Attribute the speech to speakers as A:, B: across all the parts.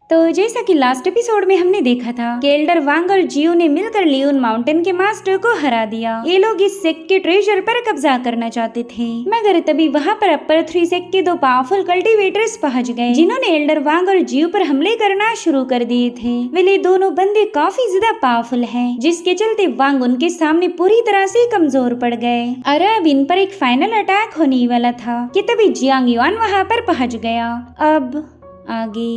A: तो जैसा कि लास्ट एपिसोड में हमने देखा था कि एल्डर वांग और जियो ने मिलकर लियोन माउंटेन के मास्टर को हरा दिया। ये लोग इस सेक्ट के ट्रेजर पर कब्जा करना चाहते थे, मगर तभी वहाँ पर अपर 3 सेक्ट के 2 पावरफुल कल्टीवेटर्स पहुँच गए, जिन्होंने एल्डर वांग और जियो पर हमले करना शुरू कर दिए थे। वे दोनों बंदे काफी ज्यादा पावरफुल हैं, जिसके चलते वांग उनके सामने पूरी तरह से कमजोर पड़ गए और अब इन पर एक फाइनल अटैक होने वाला था कि तभी जियांग युआन वहाँ पर पहुँच गया। अब आगे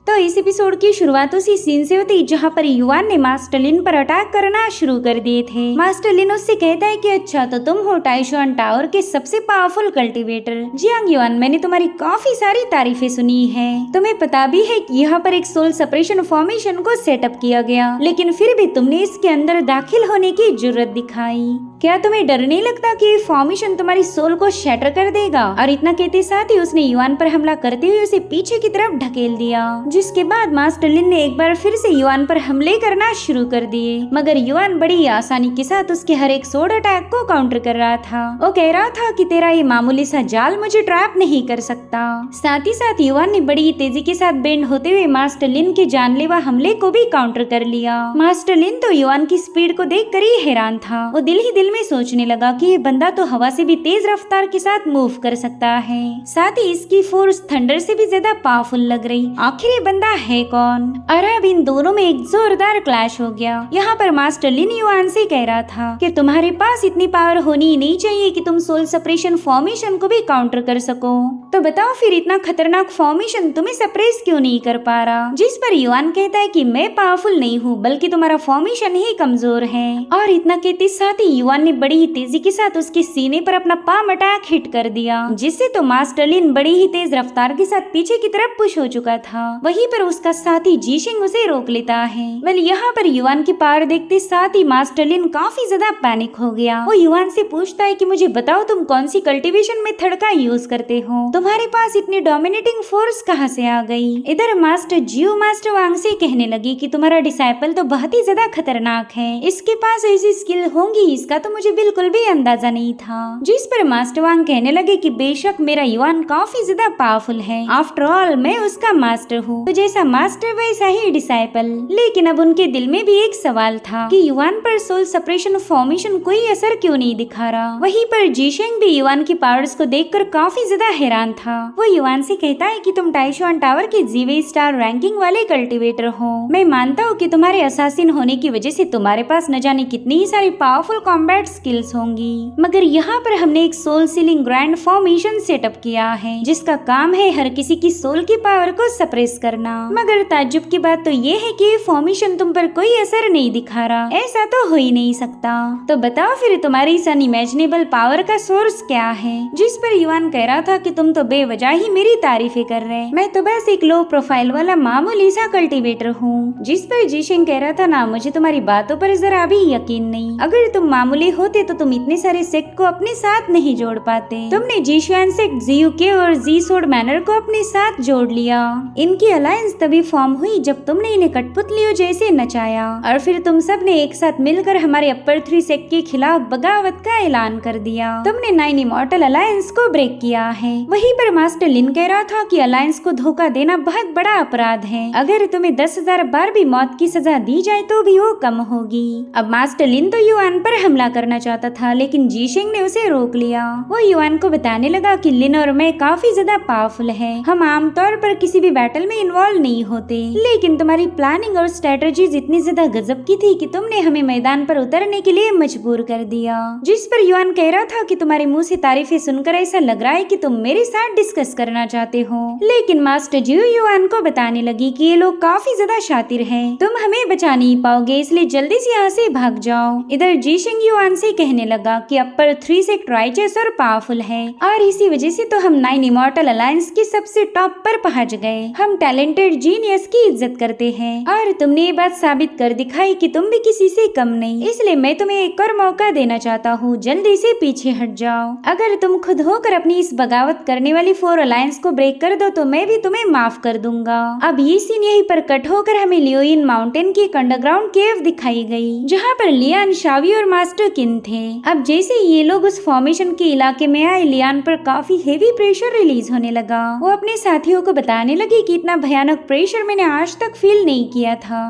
A: तो इस एपिसोड की शुरुआत उसी सीन से होती जहाँ पर युआन ने मास्टर लिन पर अटैक करना शुरू कर दिए थे। मास्टर लिन उससे कहता है कि अच्छा तो तुम हो टाइशुआन टावर के सबसे पावरफुल कल्टीवेटर जियांग युआन, मैंने तुम्हारी काफी सारी तारीफें सुनी है। तुम्हें पता भी है कि यहाँ पर एक सोल सेपरेशन फॉर्मेशन को सेटअप किया गया, लेकिन फिर भी तुमने इसके अंदर दाखिल होने की जरूरत दिखाई। क्या तुम्हें डर नहीं लगता कि फॉर्मेशन तुम्हारी सोल को शैटर कर देगा? और इतना कहते साथ ही उसने युआन पर हमला करते हुए उसे पीछे की तरफ ढकेल दिया, जिसके बाद मास्टर लिन ने एक बार फिर से युआन पर हमले करना शुरू कर दिए, मगर युआन बड़ी आसानी के साथ उसके हर एक सोड अटैक को काउंटर कर रहा था। वो कह रहा था कि तेरा ये मामूली सा जाल मुझे ट्रैप नहीं कर सकता। साथ ही साथ युआन ने बड़ी तेजी के साथ बेंड होते हुए मास्टर लिन के जानलेवा हमले को भी काउंटर कर लिया। मास्टर लिन तो युआन की स्पीड को देख कर ही हैरान था। वो दिल ही दिल में सोचने लगा कि ये बंदा तो हवा से भी तेज रफ्तार के साथ मूव कर सकता है, साथ ही इसकी फोर्स थंडर से भी ज्यादा पावरफुल लग रही। आखिर ये बंदा है कौन? और अब इन दोनों में एक जोरदार क्लैश हो गया। यहाँ पर मास्टर लिन युआन से कह रहा था कि तुम्हारे पास इतनी पावर होनी ही नहीं चाहिए कि तुम सोल सेपरेशन फॉर्मेशन को भी काउंटर कर सको। तो बताओ फिर इतना खतरनाक फॉर्मेशन तुम्हें सप्रेस क्यों नहीं कर पा रहा? जिस पर युआन कहता है कि मैं पावरफुल नहीं हूँ, बल्कि तुम्हारा फॉर्मेशन ही कमजोर है। और इतना कहते साथ ही युआन ने बड़ी ही तेजी के साथ उसके सीने पर अपना पाम अटैक हिट कर दिया, जिससे तो मास्टर लिन बड़ी ही तेज रफ्तार के साथ पीछे की तरफ पुश हो चुका था। वहीं पर उसका साथी जीशिंग उसे रोक लेता है। वेल यहाँ पर युआन की पावर देखते साथ ही मास्टर लिन काफी ज्यादा पैनिक हो गया। वो युआन से पूछता है कि मुझे बताओ तुम कौन सी कल्टीवेशन मेथड का यूज करते हो? तुम्हारे पास इतनी डोमिनेटिंग फोर्स कहाँ से आ गई? इधर मास्टर जियो मास्टर वांग से कहने लगी कि तुम्हारा डिसाइपल तो बहुत ही ज्यादा खतरनाक है, इसके पास ऐसी स्किल होंगी इसका तो मुझे बिल्कुल भी अंदाजा नहीं था। जिस पर मास्टर वांग कहने लगे कि बेशक मेरा युआन काफी ज्यादा पावरफुल है, आफ्टर ऑल मैं उसका मास्टर हूँ, तो जैसा मास्टर वैसा ही डिसाइपल। लेकिन अब उनके दिल में भी एक सवाल था कि युआन पर सोल सेपरेशन फॉर्मेशन कोई असर क्यों नहीं दिखा रहा। वहीं पर जीशेंग भी युआन की पावर्स को देखकर काफी ज्यादा हैरान था। वो युआन से कहता है कि तुम टाइशुआन टावर के जीवे स्टार रैंकिंग वाले कल्टीवेटर हो। मैं मानता हूँ कि तुम्हारे असासिन होने की वजह से तुम्हारे पास न जाने कितनी ही सारी पावरफुल कॉम्बैट स्किल्स होंगी, मगर यहाँ पर हमने एक soul ceiling grand formation setup किया है, जिसका काम है हर किसी की सोल की पावर को सप्रेस करना। मगर ताज्जुब की बात तो ये है कि ये फॉर्मेशन तुम पर कोई असर नहीं दिखा रहा। ऐसा तो हो ही नहीं सकता। तो बताओ फिर तुम्हारी इस अनइमेजिनेबल पावर का सोर्स क्या है? जिस पर युआन कह रहा था कि तुम तो बेवजह ही मेरी तारीफें कर रहे, मैं तो बस एक लो प्रोफाइल वाला मामूली सा कल्टीवेटर हूँ। जिस पर जीशिंग कह रहा था ना, मुझे तुम्हारी बातों पर जरा भी यकीन नहीं। अगर तुम मामूली होते तो तुम इतने सारे सेक्ट को अपने साथ नहीं जोड़ पाते। तुमने जीशुआन सेक्ट, जीयूके और जी सोड मैनर को अपने साथ जोड़ लिया। इनकी अलायंस तभी फॉर्म हुई जब तुमने इन्हें कठपुतलियों जैसे नचाया और फिर तुम सब ने एक साथ मिलकर हमारे अपर 3 सेक्ट के खिलाफ बगावत का ऐलान कर दिया। तुमने 9 इमॉर्टल अलायंस को ब्रेक किया है। वहीं पर मास्टर लिन कह रहा था कि अलायंस को धोखा देना बहुत बड़ा अपराध है। अगर तुम्हें 10,000 बार भी मौत की सजा दी जाए तो भी वो कम होगी। अब मास्टर लिन तो युआन पर हमला करना चाहता था, लेकिन जीशिंग ने उसे रोक लिया। वो युआन को बताने लगा कि लिन और मैं काफी ज्यादा पावरफुल है, हम आमतौर पर किसी भी बैटल में इन्वॉल्व नहीं होते, लेकिन तुम्हारी प्लानिंग और स्ट्रेटजीज इतनी ज्यादा गजब की थी कि तुमने हमें मैदान पर उतरने के लिए मजबूर कर दिया। जिस पर युआन कह रहा था कि तुम्हारे मुंह से तारीफें सुनकर ऐसा लग रहा है कि तुम मेरे साथ डिस्कस करना चाहते हो। लेकिन मास्टर जियो युआन को बताने लगी कि ये लोग काफी ज्यादा शातिर हैं, तुम हमें बचा नहीं पाओगे, इसलिए जल्दी से यहाँ से भाग जाओ। इधर जीशिंग युआन से कहने लगा कि अपर 3 सेक्ट राइचस और पावरफुल है और इसी वजह से तो हम 9 इमॉर्टल अलायंस के सबसे टॉप पर पहुँच गए। हम टैलेंटेड जीनियस की इज्जत करते हैं और तुमने ये बात साबित कर दिखाई कि तुम भी किसी से कम नहीं, इसलिए मैं तुम्हें एक और मौका देना चाहता हूँ, जल्दी से पीछे हट जाओ। अगर तुम खुद होकर अपनी इस बगावत करने वाली 4 अलायंस को ब्रेक कर दो तो मैं भी तुम्हें माफ कर दूंगा। अब ये सीन यहीं पर कट होकर हमें लियोइन माउंटेन की एक अंडरग्राउंड केव दिखाई गई, जहाँ पर लियान, शावी और मास्टर किन थे। अब जैसे ये लोग उस फॉर्मेशन के इलाके में आए, लियान पर काफी हेवी प्रेशर रिलीज होने लगा। वो अपने साथियों को बताने लगी कि इतना भयानक प्रेशर मैंने आज तक फील नहीं किया था।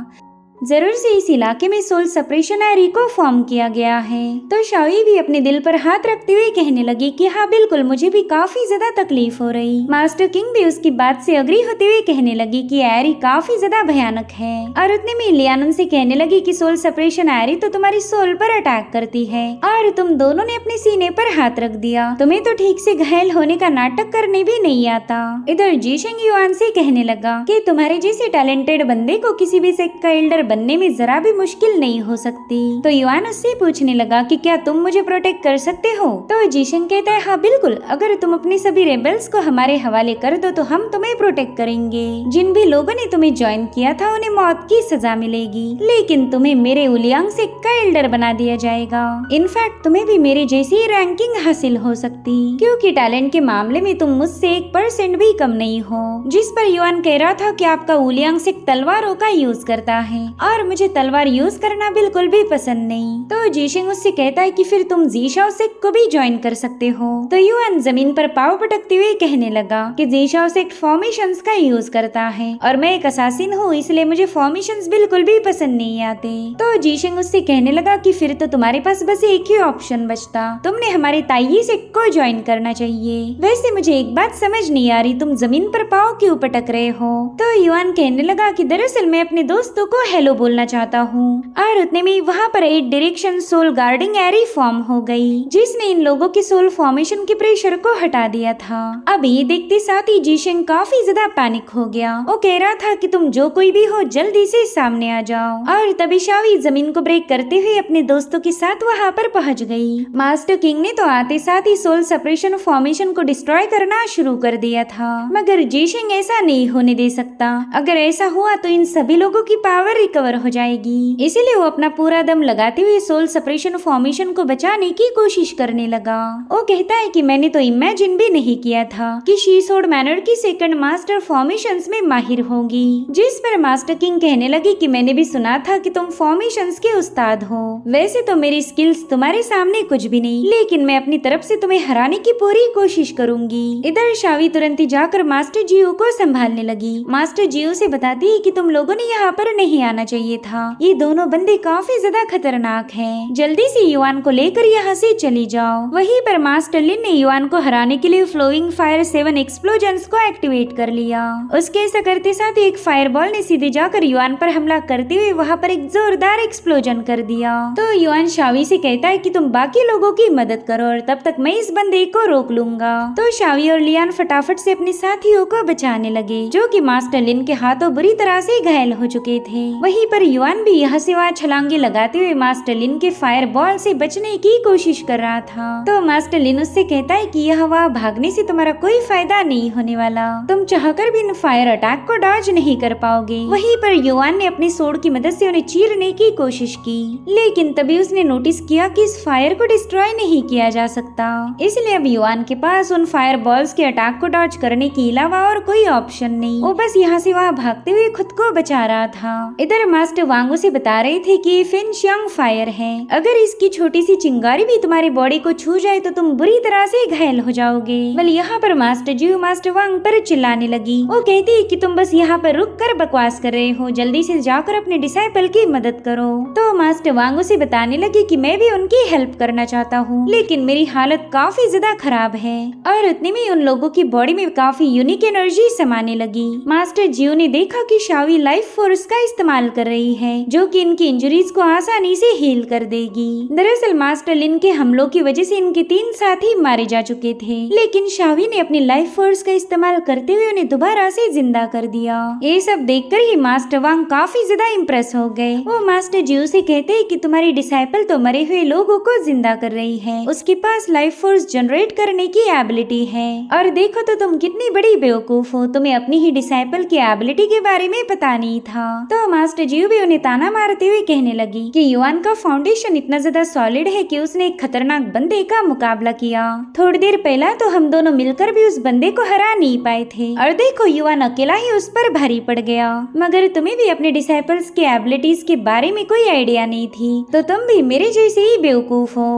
A: जरूर से इस इलाके में सोल सप्रेशन एरी को फॉर्म किया गया है। तो शाओई भी अपने दिल पर हाथ रखते हुए कहने लगी कि हाँ बिल्कुल, मुझे भी काफी ज्यादा तकलीफ हो रही। मास्टर किंग भी उसकी बात से अग्री होते हुए कहने लगी कि एरी काफी ज्यादा भयानक है। और उतने में लियान उनसे कहने लगी कि सोल सप्रेशन एरी तो तुम्हारी सोल पर अटैक करती है और तुम दोनों ने अपने सीने पर हाथ रख दिया। तुम्हें तो ठीक से घायल होने का नाटक करने भी नहीं आता। इधर जीशेंग युआन से कहने लगा कि तुम्हारे जैसे टैलेंटेड बंदे को किसी भी सेक्ट का एल्डर बनने में जरा भी मुश्किल नहीं हो सकती। तो युआन उससे पूछने लगा कि क्या तुम मुझे प्रोटेक्ट कर सकते हो। तो जीशेंग कहता है हाँ बिल्कुल, अगर तुम अपने सभी रेबल्स को हमारे हवाले कर दो तो हम तुम्हें प्रोटेक्ट करेंगे। जिन भी लोगों ने तुम्हें ज्वाइन किया था उन्हें मौत की सजा मिलेगी, लेकिन तुम्हें मेरे उलियांग सेक्ट का एल्डर बना दिया जाएगा। इनफैक्ट तुम्हें भी मेरे जैसी रैंकिंग हासिल हो सकती, क्योंकि टैलेंट के मामले में तुम मुझसे 1% भी कम नहीं हो। जिस पर युआन कह रहा था कि आपका उलियांग सेक्ट तलवारों का यूज करता है और मुझे तलवार यूज करना बिल्कुल भी पसंद नहीं। तो जीशिंग उससे कहता है कि फिर तुम जीशाओ सेक्ट को भी ज्वाइन कर सकते हो। तो युआन जमीन पर पाँव पटकते हुए कहने लगा कि जीशाओ सेक्ट फॉर्मेशंस का यूज करता है और मैं एक असासिन हूँ, इसलिए मुझे फॉर्मेशंस बिल्कुल भी पसंद नहीं आते। तो जीशिंग उससे कहने लगा कि फिर तो तुम्हारे पास बस एक ही ऑप्शन बचता, तुमने हमारे ताई सेक्ट को ज्वाइन करना चाहिए। वैसे मुझे एक बात समझ नहीं आ रही, तुम जमीन पर पाँव क्यों पटक रहे हो। तो युआन कहने लगा कि दरअसल मैं अपने दोस्तों को हेलो बोलना चाहता हूँ। और उतने में वहाँ पर 8 डायरेक्शन सोल गार्डिंग एरी फॉर्म हो गई, जिसने इन लोगों के सोल फॉर्मेशन के प्रेशर को हटा दिया था। अब ये देखते साथ ही जीशेंग काफी ज्यादा पैनिक हो गया। वो कह रहा था कि तुम जो कोई भी हो जल्दी से सामने आ जाओ। और तभी शाओई जमीन को ब्रेक करते हुए अपने दोस्तों के साथ वहाँ पर पहुँच गई। मास्टर किंग ने तो आते साथ ही सोल सेपरेशन फॉर्मेशन को डिस्ट्रॉय करना शुरू कर दिया था, मगर जीशेंग ऐसा नहीं होने दे सकता। अगर ऐसा हुआ तो इन सभी लोगों की पावर रिकवर हो जाएगी। इसीलिए वो अपना पूरा दम लगाते हुए सोल सेपरेशन फॉर्मेशन को बचाने की कोशिश करने लगा। वो कहता है कि मैंने तो इमेजिन भी नहीं किया था कि शी सोड मैनर की सेकंड मास्टर फॉर्मेशंस में माहिर होगी। जिस पर मास्टर किंग कहने लगी कि मैंने भी सुना था कि तुम फॉर्मेशंस के उस्ताद हो। वैसे तो मेरी स्किल्स तुम्हारे सामने कुछ भी नहीं, लेकिन मैं अपनी तरफ से तुम्हें हराने की पूरी कोशिश करूंगी। इधर शावी तुरंत ही जाकर मास्टर जियो को संभालने लगी। मास्टर जियो से बताती है कि तुम लोगों ने यहाँ पर नहीं आना चाहिए था, ये दोनों बंदे काफी ज्यादा खतरनाक हैं। जल्दी से युआन को लेकर यहाँ से चली जाओ। वहीं पर मास्टर लिन ने युआन को हराने के लिए फ्लोइंग फायर 7 एक्सप्लोजन्स को एक्टिवेट कर लिया। उसके ऐसा करते साथ एक फायरबॉल ने सीधे जाकर युआन पर हमला करते हुए वहाँ पर एक जोरदार एक्सप्लोजन कर दिया। तो युआन शावी से कहता है कि तुम बाकी लोगों की मदद करो और तब तक मैं इस बंदे को रोक लूंगा। तो शावी और लियान फटाफट से अपने साथियों को बचाने लगे, जो कि मास्टर लिन के हाथों बुरी तरह से घायल हो चुके थे। वहीं पर युआन भी यहाँ से वहाँ छलांगे लगाते हुए मास्टर लिन के फायर बॉल से बचने की कोशिश कर रहा था। तो मास्टर लिन उससे कहता है कि यह वहाँ भागने से तुम्हारा कोई फायदा नहीं होने वाला, तुम चाहकर भी इन फायर अटैक को डॉज नहीं कर पाओगे। वहीं पर युआन ने अपनी सोड की मदद से उन्हें चीरने की कोशिश की, लेकिन तभी उसने नोटिस किया कि इस फायर को डिस्ट्रॉय नहीं किया जा सकता। इसलिए अब युआन के पास उन फायर बॉल्स के अटैक को डॉज करने के अलावा और कोई ऑप्शन नहीं। वो बस यहाँ से वहाँ भागते हुए खुद को बचा रहा था। इधर मास्टर वांगो से बता रहे थे कि ये फेनशियांग फायर है, अगर इसकी छोटी सी चिंगारी भी तुम्हारी बॉडी को छू जाए तो तुम बुरी तरह से घायल हो जाओगे। बल यहाँ पर मास्टर जियो मास्टर वांग पर चिल्लाने लगी। वो कहती है कि तुम बस यहाँ पर रुक कर बकवास कर रहे हो, जल्दी से जाकर अपने डिसाइपल की मदद करो। तो मास्टर वांगो से बताने लगी कि मैं भी उनकी हेल्प करना चाहता हूँ, लेकिन मेरी हालत काफी ज्यादा खराब है। और उतने में उन लोगों की बॉडी में काफी यूनिक एनर्जी समाने लगी। मास्टर जियो ने देखा कि शावी लाइफ फोर्स का इस्तेमाल कर रही है, जो कि इनकी इंजरीज को आसानी से हील कर देगी। दरअसल मास्टर लिन के हमलों की वजह से इनके 3 साथी मारे जा चुके थे, लेकिन शावी ने अपनी लाइफ फोर्स का इस्तेमाल करते हुए उन्हें दोबारा से जिंदा कर दिया। ये सब देखकर ही मास्टर वांग काफी ज्यादा इम्प्रेस हो गए। वो मास्टर जियो से कहते हैं कि तुम्हारी डिसाइपल तो मरे हुए लोगों को जिंदा कर रही है, उसके पास लाइफ फोर्स जनरेट करने की एबिलिटी है। और देखो तो तुम कितनी बड़ी बेवकूफ हो, तुम्हें अपनी ही डिसाइपल की एबिलिटी के बारे में पता नहीं था। तो मास्टर मास्टर जियो भी उन्हें ताना मारते हुए कहने लगी कि युआन का फाउंडेशन इतना ज्यादा सॉलिड है कि उसने एक खतरनाक बंदे का मुकाबला किया। थोड़ी देर पहला तो हम दोनों मिलकर भी उस बंदे को हरा नहीं पाए थे और देखो युआन अकेला ही उस पर भारी पड़ गया। मगर तुम्हें भी अपने डिसाइपल्स के एबिलिटीज के बारे में कोई आइडिया नहीं थी, तो तुम भी मेरे जैसे ही बेवकूफ हो।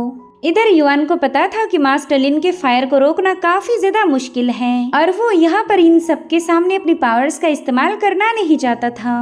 A: इधर युआन को पता था कि मास्टर लिन के फायर को रोकना काफी ज्यादा मुश्किल है और वो यहाँ पर इन सबके सामने अपनी पावर्स का इस्तेमाल करना नहीं चाहता था।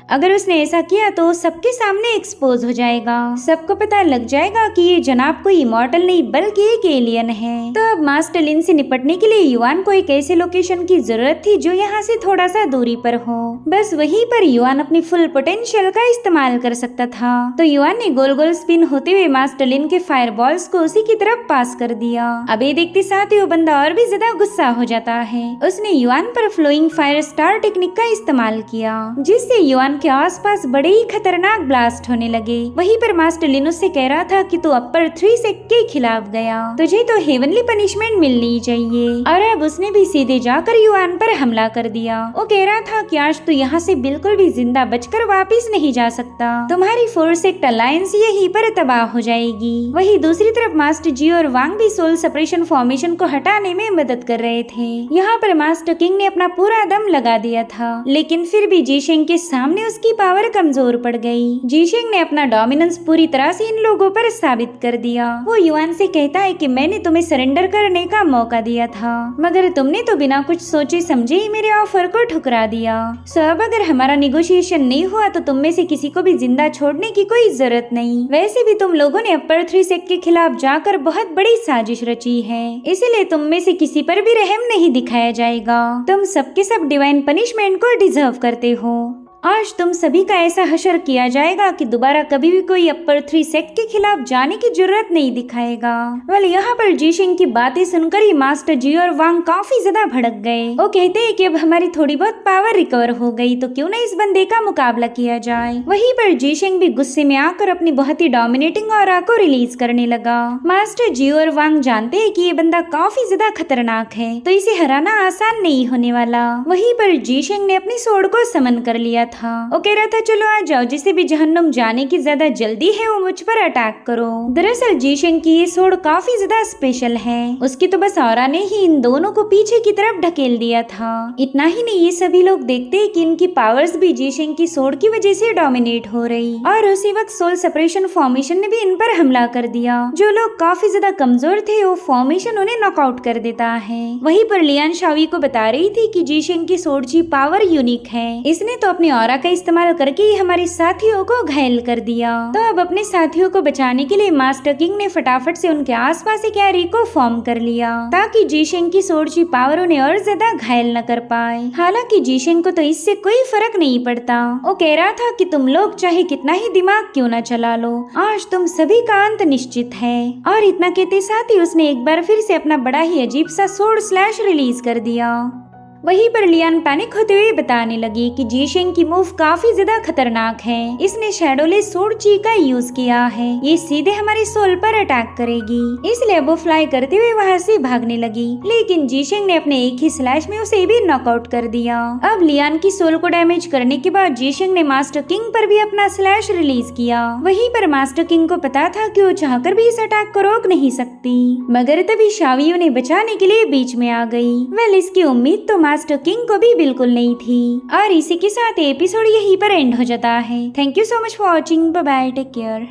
A: अगर उसने ऐसा किया तो सबके सामने एक्सपोज हो जाएगा, सबको पता लग जाएगा कि ये जनाब कोई इमॉर्टल नहीं बल्कि एक एलियन है। तो अब मास्टर लिन से निपटने के लिए युआन को एक ऐसे लोकेशन की जरूरत थी जो यहाँ से थोड़ा सा दूरी पर हो। बस वहीं पर युआन अपनी फुल पोटेंशियल का इस्तेमाल कर सकता था। तो युआन ने गोल गोल स्पिन होते हुए मास्टर लिन के फायर बॉल्स को उसी की तरफ पास कर दिया। अब ये देखते साथ ही वो बंदा और भी ज्यादा गुस्सा हो जाता है। उसने युआन पर फ्लोइंग फायर स्टार टेक्निक का इस्तेमाल किया, जिससे युआन के आसपास बड़े ही खतरनाक ब्लास्ट होने लगे। वहीं पर मास्टर लिन उससे कह रहा था कि तू अपर 3 सेक के खिलाफ गया, तुझे तो हेवनली पनिशमेंट मिलनी चाहिए। और अब उसने भी सीधे जाकर युआन पर हमला कर दिया। वो कह रहा था कि आज तू यहाँ से बिल्कुल भी जिंदा बचकर वापिस नहीं जा सकता, तुम्हारी 4 सेक्ट अलायंस यहीं पर तबाह हो जाएगी। वही दूसरी तरफ मास्टर जी और वांग भी सोल सेपरेशन फॉर्मेशन को हटाने में मदद कर रहे थे। यहाँ पर मास्टर किंग ने अपना पूरा दम लगा दिया था, लेकिन फिर भी जीशेंग के सामने उसकी पावर कमजोर पड़ गई। जीशेंग ने अपना डोमिनेंस पूरी तरह से इन लोगों पर साबित कर दिया। वो युआन से कहता है कि मैंने तुम्हें सरेंडर करने का मौका दिया था, मगर तुमने तो बिना कुछ सोचे समझे ही मेरे ऑफर को ठुकरा दिया। सो अब अगर हमारा निगोशिएशन नहीं हुआ तो तुम में से किसी को भी जिंदा छोड़ने की कोई जरूरत नहीं। वैसे भी तुम लोगों ने अपर 3 सेक्ट के खिलाफ जाकर बहुत बड़ी साजिश रची है, इसलिए तुम में से किसी पर भी रहम नहीं दिखाया जाएगा। तुम सबके सब डिवाइन पनिशमेंट को डिजर्व करते हो। आज तुम सभी का ऐसा हशर किया जाएगा कि दोबारा कभी भी कोई अपर 3 सेक्ट के खिलाफ जाने की जरूरत नहीं दिखाएगा। वेल यहाँ पर जीशिंग की बातें सुनकर ही मास्टर जी और वांग काफी ज्यादा भड़क गए। वो कहते हैं कि अब हमारी थोड़ी बहुत पावर रिकवर हो गई तो क्यों न इस बंदे का मुकाबला किया जाए। वहीं पर जीशिंग भी गुस्से में आकर अपनी बहुत ही डोमिनेटिंग ऑरा को रिलीज करने लगा। मास्टर जी और वांग जानते हैं कि ये बंदा काफी ज्यादा खतरनाक है, तो इसे हराना आसान नहीं होने वाला। वहीं पर जीशिंग ने अपनी सोर्ड को समन कर लिया था। वो कह रहा था चलो आ जाओ, जिसे भी जहन्नुम जाने की ज्यादा जल्दी है वो मुझ पर अटैक करो। दरअसल जीशेंग की ये सोर्ड काफी ज्यादा स्पेशल है, उसकी तो बस ऑरा ने ही इन दोनों को पीछे की तरफ ढकेल दिया था। इतना ही नहीं, ये सभी लोग देखते हैं कि इनकी पावर्स भी जीशेंग की सोर्ड की वजह से डोमिनेट हो रही। और उसी वक्त सोल सेपरेशन फॉर्मेशन ने भी इन पर हमला कर दिया। जो लोग काफी ज्यादा कमजोर थे वो फॉर्मेशन उन्हें नॉकआउट कर देता है। वहीं पर लियान शावी को बता रही थी कि जीशेंग की सोर्ड की पावर यूनिक है, इसने तो अपनी ऑरा का इस्तेमाल करके ही हमारे साथियों को घायल कर दिया। तो अब अपने साथियों को बचाने के लिए मास्टर किंग ने फटाफट से उनके आसपास एक एरी को फॉर्म कर लिया, ताकि जीशेंग की सोर्ड की पावर उन्हें और ज्यादा घायल न कर पाए। हालांकि जीशेंग को तो इससे कोई फर्क नहीं पड़ता। वो कह रहा था कि तुम लोग चाहे कितना ही दिमाग क्यों न चला लो, आज तुम सभी का अंत निश्चित है। और इतना कहते साथ ही उसने एक बार फिर से अपना बड़ा ही अजीब सा सोर्ड स्लैश रिलीज कर दिया। वहीं पर लियान पैनिक होते हुए बताने लगी कि जीशेंग की मूव काफी ज्यादा खतरनाक है, इसने शैडोलेस सोर्ड ची का यूज किया है, ये सीधे हमारे सोल पर अटैक करेगी। इसलिए वो फ्लाई करते हुए वहाँ से भागने लगी, लेकिन जीशेंग ने अपने एक ही स्लैश में उसे भी नॉकआउट कर दिया। अब लियान की सोल को डैमेज करने के बाद जीशेंग ने मास्टर किंग पर भी अपना स्लैश रिलीज किया। वहीं पर मास्टर किंग को पता था कि वो चाहकर भी इस अटैक को रोक नहीं सकती, मगर तभी शावी उन्हें बचाने के लिए बीच में आ गई। वेल इसकी उम्मीद तो मास्टर किंग को भी बिल्कुल नहीं थी। और इसी के साथ एपिसोड यहीं पर एंड हो जाता है। Thank you so much for watching. Bye bye, take care.